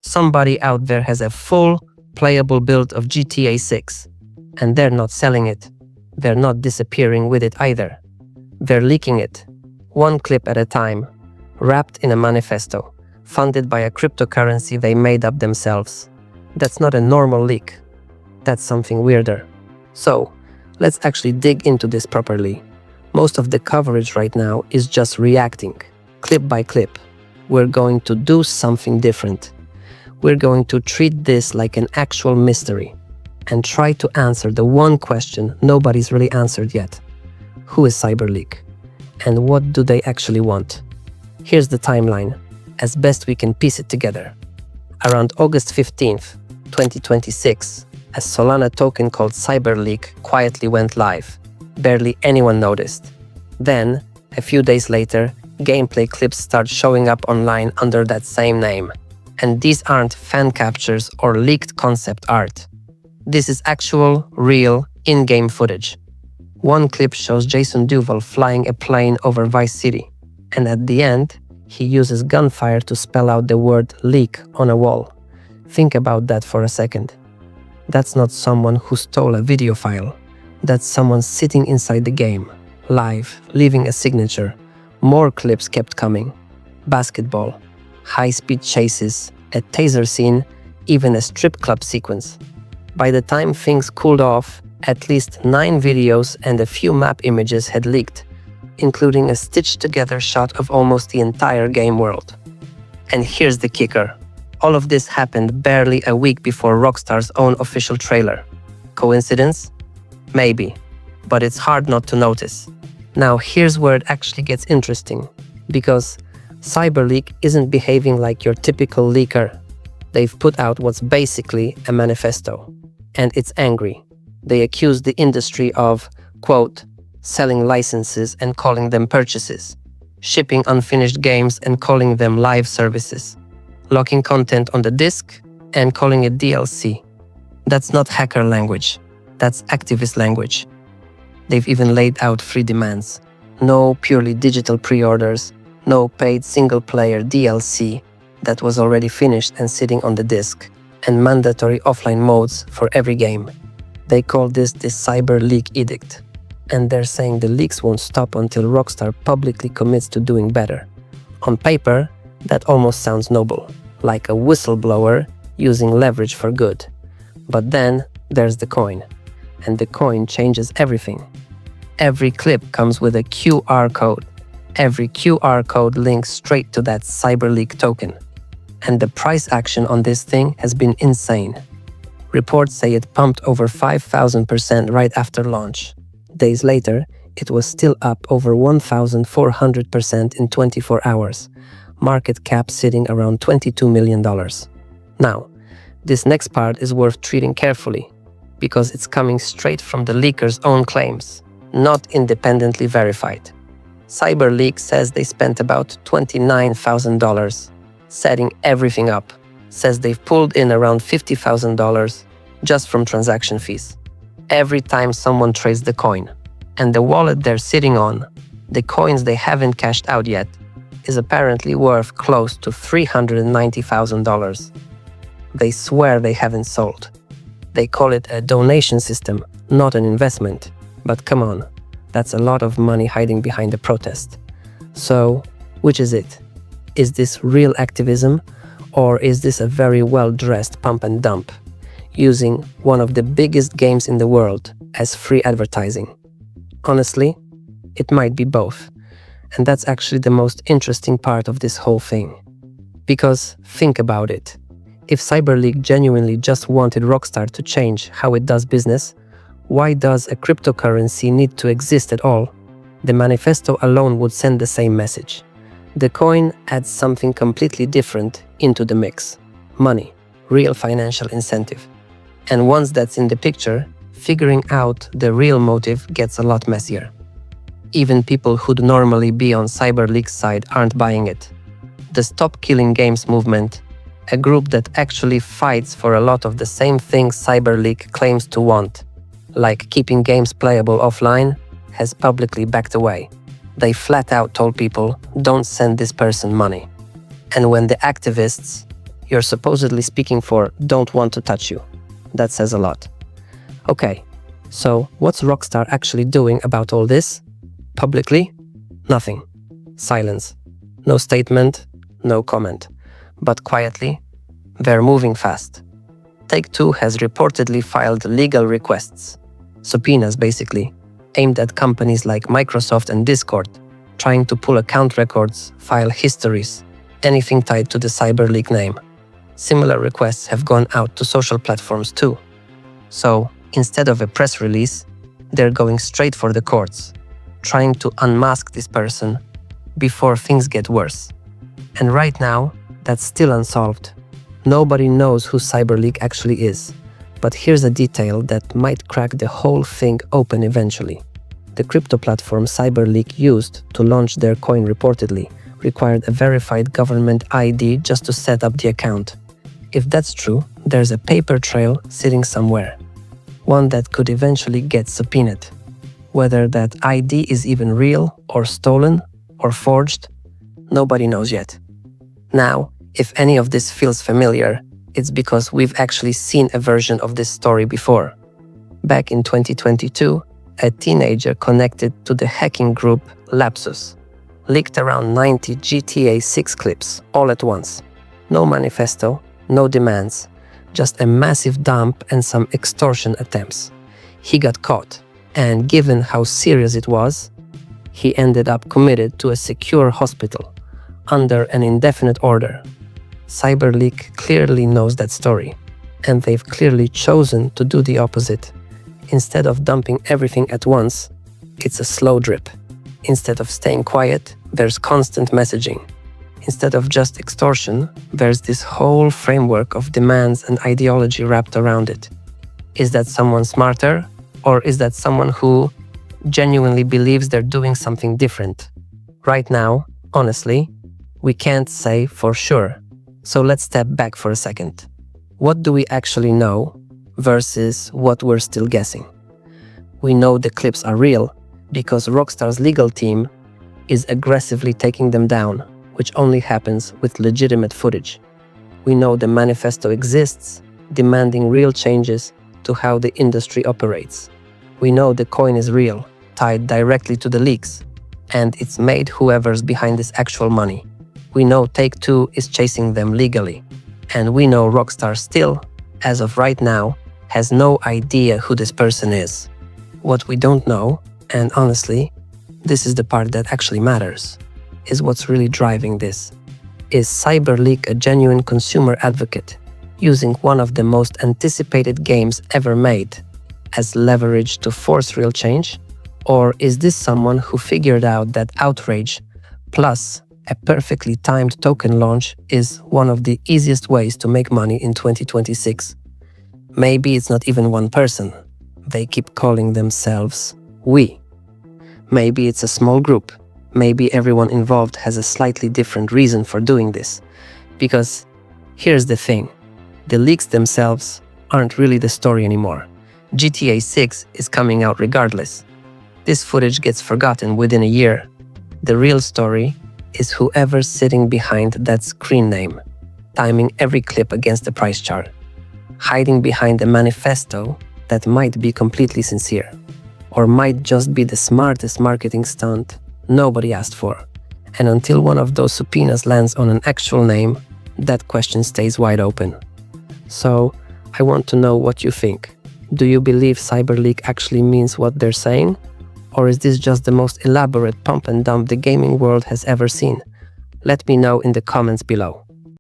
Somebody out there has a full, playable build of GTA 6, and they're not selling it. They're not disappearing with it either. They're leaking it, one clip at a time, wrapped in a manifesto, funded by a cryptocurrency they made up themselves. That's not a normal leak. That's something weirder. So, let's actually dig into this properly. Most of the coverage right now is just reacting, clip by clip. We're going to do something different. We're going to treat this like an actual mystery and try to answer the one question nobody's really answered yet. Who is CyberLeek? And what do they actually want? Here's the timeline, as best we can piece it together. Around August 15th, 2026, a Solana token called CyberLeek quietly went live. Barely anyone noticed. Then, a few days later, gameplay clips start showing up online under that same name. And these aren't fan captures or leaked concept art. This is actual, real, in-game footage. One clip shows Jason Duval flying a plane over Vice City, and at the end, he uses gunfire to spell out the word leak on a wall. Think about that for a second. That's not someone who stole a video file. That's someone sitting inside the game, live, leaving a signature. More clips kept coming. Basketball, high-speed chases, a taser scene, even a strip club sequence. By the time things cooled off, at least 9 videos and a few map images had leaked, including a stitched-together shot of almost the entire game world. And here's the kicker. All of this happened barely a week before Rockstar's own official trailer. Coincidence? Maybe, but it's hard not to notice. Now here's where it actually gets interesting, because CyberLeek isn't behaving like your typical leaker. They've put out what's basically a manifesto, and it's angry. They accuse the industry of, quote, selling licenses and calling them purchases, shipping unfinished games and calling them live services, locking content on the disk and calling it DLC. That's not hacker language, that's activist language. They've even laid out 3 demands. No purely digital pre-orders, no paid single-player DLC that was already finished and sitting on the disk, and mandatory offline modes for every game. They call this the CyberLeek Edict, and they're saying the leaks won't stop until Rockstar publicly commits to doing better. On paper, that almost sounds noble, like a whistleblower using leverage for good. But then there's the coin, and the coin changes everything. Every clip comes with a QR code. Every QR code links straight to that CyberLeek token. And the price action on this thing has been insane. Reports say it pumped over 5,000% right after launch. Days later, it was still up over 1,400% in 24 hours. Market cap sitting around $22 million. Now, this next part is worth treating carefully, because it's coming straight from the leaker's own claims, not independently verified. CyberLeek says they spent about $29,000 setting everything up, says they've pulled in around $50,000 just from transaction fees. Every time someone trades the coin, and the wallet they're sitting on, the coins they haven't cashed out yet, is apparently worth close to $390,000. They swear they haven't sold. They call it a donation system, not an investment. But come on, that's a lot of money hiding behind a protest. So, which is it? Is this real activism, or is this a very well-dressed pump and dump, using one of the biggest games in the world as free advertising? Honestly, it might be both. And that's actually the most interesting part of this whole thing. Because think about it. If CyberLeek genuinely just wanted Rockstar to change how it does business, why does a cryptocurrency need to exist at all? The manifesto alone would send the same message. The coin adds something completely different into the mix. Money, real financial incentive. And once that's in the picture, figuring out the real motive gets a lot messier. Even people who'd normally be on CyberLeek's side aren't buying it. The Stop Killing Games movement, a group that actually fights for a lot of the same things CyberLeek claims to want, like keeping games playable offline, has publicly backed away. They flat out told people, don't send this person money. And when the activists, You're supposedly speaking for "don't want to touch you." That says a lot. Okay, so what's Rockstar actually doing about all this? Publicly? Nothing. Silence. No statement, no comment. But quietly, they're moving fast. Take-Two has reportedly filed legal requests, subpoenas basically, aimed at companies like Microsoft and Discord, trying to pull account records, file histories, anything tied to the CyberLeek name. Similar requests have gone out to social platforms too. So, instead of a press release, they're going straight for the courts, trying to unmask this person before things get worse. And right now, that's still unsolved. Nobody knows who CyberLeek actually is. But here's a detail that might crack the whole thing open eventually. The crypto platform CyberLeek used to launch their coin reportedly required a verified government ID just to set up the account. If that's true, there's a paper trail sitting somewhere. One that could eventually get subpoenaed. Whether that ID is even real, or stolen, or forged, nobody knows yet. Now, if any of this feels familiar, it's because we've actually seen a version of this story before. Back in 2022, a teenager connected to the hacking group Lapsus leaked around 90 GTA 6 clips all at once. No manifesto, no demands, just a massive dump and some extortion attempts. He got caught, and given how serious it was, he ended up committed to a secure hospital under an indefinite order. CyberLeek clearly knows that story, and they've clearly chosen to do the opposite. Instead of dumping everything at once, it's a slow drip. Instead of staying quiet, there's constant messaging. Instead of just extortion, there's this whole framework of demands and ideology wrapped around it. Is that someone smarter, or is that someone who genuinely believes they're doing something different? Right now, honestly, we can't say for sure. So let's step back for a second. What do we actually know versus what we're still guessing? We know the clips are real because Rockstar's legal team is aggressively taking them down, which only happens with legitimate footage. We know the manifesto exists, demanding real changes to how the industry operates. We know the coin is real, tied directly to the leaks, and it's made whoever's behind this actual money. We know Take-Two is chasing them legally, and we know Rockstar still, as of right now, has no idea who this person is. What we don't know, and honestly, this is the part that actually matters, is what's really driving this. Is CyberLeek a genuine consumer advocate, using one of the most anticipated games ever made as leverage to force real change? Or is this someone who figured out that outrage plus a perfectly timed token launch is one of the easiest ways to make money in 2026? Maybe it's not even one person. They keep calling themselves we. Maybe it's a small group. Maybe everyone involved has a slightly different reason for doing this. Because here's the thing. The leaks themselves aren't really the story anymore. GTA 6 is coming out regardless. This footage gets forgotten within a year. The real story is whoever's sitting behind that screen name, timing every clip against the price chart, hiding behind a manifesto that might be completely sincere, or might just be the smartest marketing stunt nobody asked for. And until one of those subpoenas lands on an actual name, that question stays wide open. So, I want to know what you think. Do you believe CyberLeek actually means what they're saying? Or is this just the most elaborate pump and dump the gaming world has ever seen? Let me know in the comments below.